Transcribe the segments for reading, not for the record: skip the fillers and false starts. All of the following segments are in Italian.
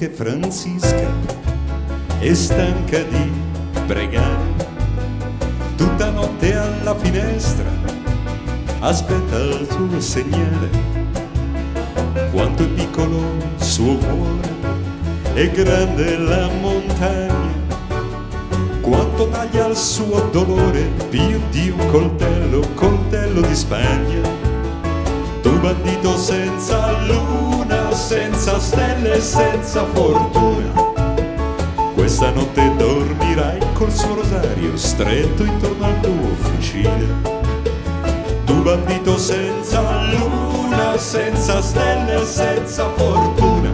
che Francisca è stanca di pregare, tutta notte alla finestra aspetta il suo segnale. Quanto è piccolo il suo cuore, è grande la montagna, quanto taglia il suo dolore più di un coltello, coltello di Spagna. Tu bandito senza luna, senza stelle, senza fortuna, questa notte dormirai col suo rosario stretto intorno al tuo fucile. Tu bandito senza luna, senza stelle, senza fortuna,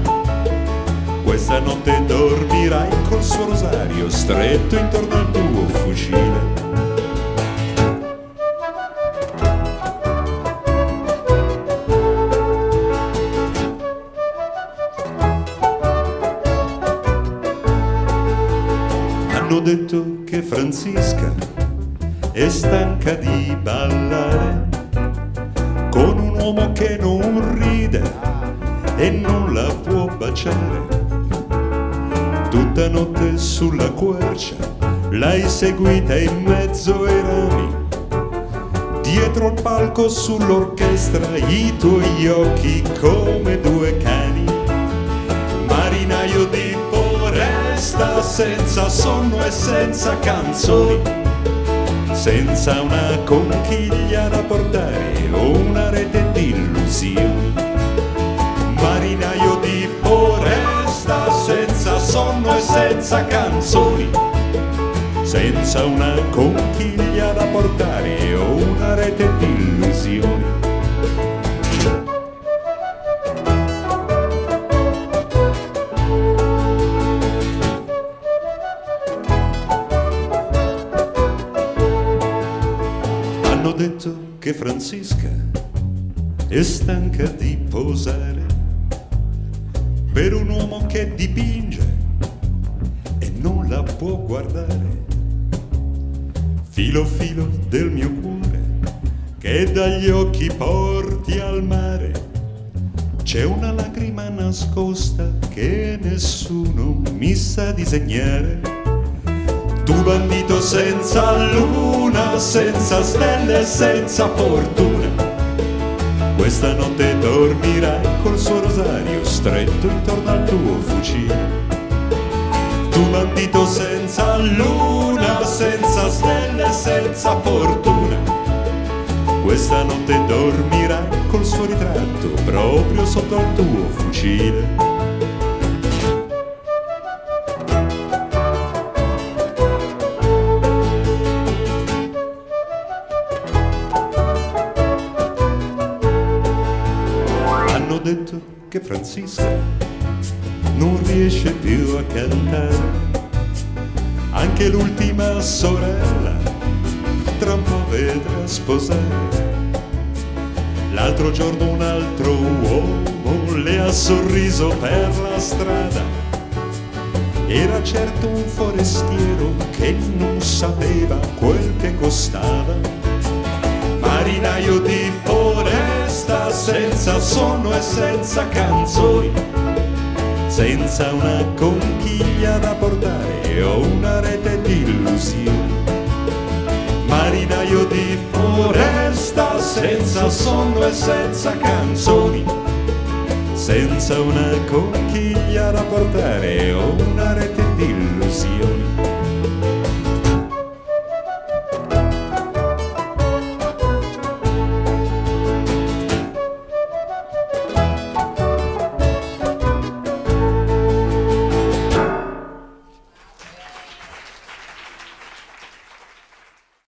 questa notte dormirai col suo rosario stretto intorno al tuo fucile. Hanno detto che Francisca è stanca di ballare con un uomo che non ride e non la può baciare. Tutta notte sulla quercia l'hai seguita in mezzo ai rami, dietro al palco sull'orchestra i tuoi occhi come due cani. Marinaio di Poresta, senza sonno e senza canzoni, senza una conchiglia da portare o una rete di illusioni. Marinaio di Poresta, senza sonno e senza canzoni, senza una conchiglia da portare o una rete di illusioni. Hanno detto che Francisca è stanca di posare per un uomo che dipinge e non la può guardare. Filo filo del mio cuore che dagli occhi porti al mare, c'è una lacrima nascosta che nessuno mi sa disegnare. Tu bandito senza luna, senza stelle, senza fortuna, questa notte dormirai col suo rosario stretto intorno al tuo fucile. Tu bandito senza luna, senza stelle, senza fortuna, questa notte dormirai col suo ritratto proprio sotto al tuo fucile. Hanno detto che Francisca non riesce più a cantare, anche l'ultima sorella tra un po' vedrà sposare. L'altro giorno un altro uomo le ha sorriso per la strada, era certo un forestiero che non sapeva quel che costava. Marinaio di Poresta, senza sonno e senza canzoni, senza una conchiglia da portare o una rete di illusioni. Marinaio di Poresta, senza sonno e senza canzoni, senza una conchiglia da portare o una rete di illusioni.